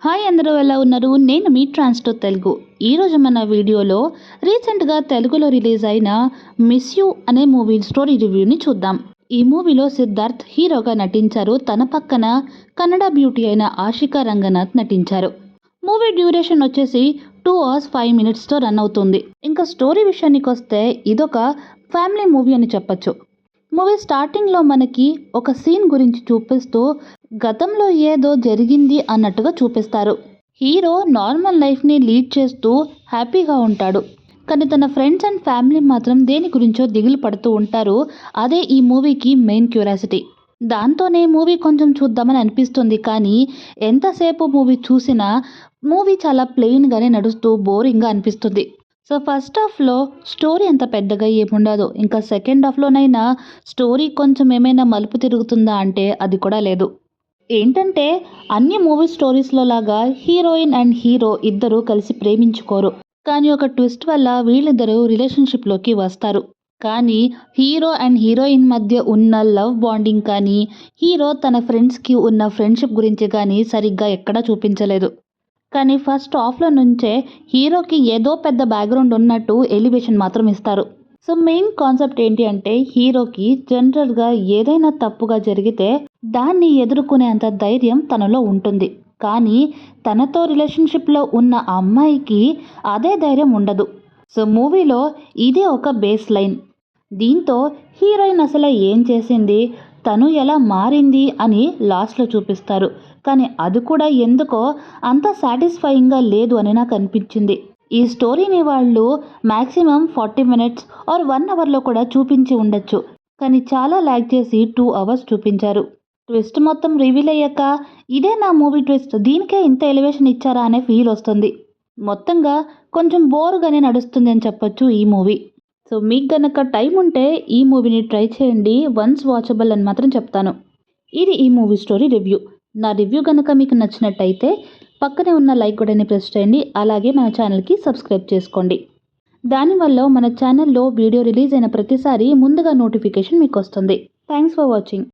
Hi అందరూ ఎలా ఉన్నారు? నేను మీ ట్రాన్స్టో తెలుగు. ఈరోజు మన వీడియోలో రీసెంట్గా తెలుగులో రిలీజ్ అయిన మిస్ యూ అనే మూవీ స్టోరీ రివ్యూని చూద్దాం. ఈ మూవీలో సిద్ధార్థ్ హీరోగా నటించారు. తన పక్కన కన్నడ బ్యూటీ అయిన ఆషికా రంగనాథ్ నటించారు. మూవీ డ్యూరేషన్ వచ్చేసి 2 hours 5 minutesతో రన్ అవుతుంది. ఇంకా స్టోరీ విషయానికి వస్తే ఇదొక ఫ్యామిలీ మూవీ అని చెప్పచ్చు. మూవీ స్టార్టింగ్లో మనకి ఒక సీన్ గురించి చూపిస్తూ గతంలో ఏదో జరిగింది అన్నట్టుగా చూపిస్తారు. హీరో నార్మల్ లైఫ్ని లీడ్ చేస్తూ హ్యాపీగా ఉంటాడు. కానీ తన ఫ్రెండ్స్ అండ్ ఫ్యామిలీ మాత్రం దేని గురించో దిగులు పడుతూ ఉంటారు. అదే ఈ మూవీకి మెయిన్ క్యూరియాసిటీ. దాంతోనే మూవీ కొంచెం చూద్దామని అనిపిస్తుంది. కానీ ఎంతసేపు మూవీ చూసినా మూవీ చాలా ప్లెయిన్గానే నడుస్తూ బోరింగ్గా అనిపిస్తుంది. సో ఫస్ట్ హాఫ్లో స్టోరీ అంత పెద్దగా ఏముండదు. ఇంకా సెకండ్ హాఫ్లోనైనా స్టోరీ కొంచెం ఏమైనా మలుపు తిరుగుతుందా అంటే అది కూడా లేదు. ఏంటంటే అన్ని మూవీ స్టోరీస్లో లాగా హీరోయిన్ అండ్ హీరో ఇద్దరు కలిసి ప్రేమించుకోరు. కానీ ఒక ట్విస్ట్ వల్ల వీళ్ళిద్దరూ రిలేషన్షిప్లోకి వస్తారు. కానీ హీరో అండ్ హీరోయిన్ మధ్య ఉన్న లవ్ బాండింగ్ కానీ హీరో తన ఫ్రెండ్స్కి ఉన్న ఫ్రెండ్షిప్ గురించి కానీ సరిగ్గా ఎక్కడా చూపించలేదు. కానీ ఫస్ట్ హాఫ్లో నుంచే హీరోకి ఏదో పెద్ద బ్యాక్గ్రౌండ్ ఉన్నట్టు ఎలివేషన్ మాత్రం ఇస్తారు. సో మెయిన్ కాన్సెప్ట్ ఏంటి అంటే హీరోకి జనరల్గా ఏదైనా తప్పుగా జరిగితే దాన్ని ఎదుర్కొనే అంత ధైర్యం తనలో ఉంటుంది. కానీ తనతో రిలేషన్షిప్లో ఉన్న ఆ అమ్మాయికి అదే ధైర్యం ఉండదు. సో మూవీలో ఇదే ఒక బేస్ లైన్. దీంతో హీరోయిన్ అసలు ఏం చేసింది, తను ఎలా మారింది అని లాస్ట్లో చూపిస్తారు. కానీ అది కూడా ఎందుకో అంత సాటిస్ఫైయింగ్గా లేదు అని నాకు అనిపించింది. ఈ స్టోరీని వాళ్ళు మ్యాక్సిమం 40 minutes ఆర్ 1 hourలో కూడా చూపించి ఉండొచ్చు. కానీ చాలా ల్యాగ్ చేసి 2 hours చూపించారు. ట్విస్ట్ మొత్తం రివీల్ అయ్యాక ఇదే నా మూవీ ట్విస్ట్, దీనికే ఇంత ఎలివేషన్ ఇచ్చారా అనే ఫీల్ వస్తుంది. మొత్తంగా కొంచెం బోర్గానే నడుస్తుంది అని చెప్పొచ్చు ఈ మూవీ. సో మీకు గనక టైం ఉంటే ఈ మూవీని ట్రై చేయండి. వన్స్ వాచబుల్ అని మాత్రం చెప్తాను. ఇది ఈ మూవీ స్టోరీ రివ్యూ. నా రివ్యూ కనుక మీకు నచ్చినట్టయితే పక్కనే ఉన్న లైక్ బటన్ని ప్రెస్ చేయండి. అలాగే మన ఛానల్కి సబ్స్క్రైబ్ చేసుకోండి. దానివల్ల మన ఛానల్లో వీడియో రిలీజ్ అయిన ప్రతిసారి ముందుగా నోటిఫికేషన్ మీకు వస్తుంది. Thanks for watching.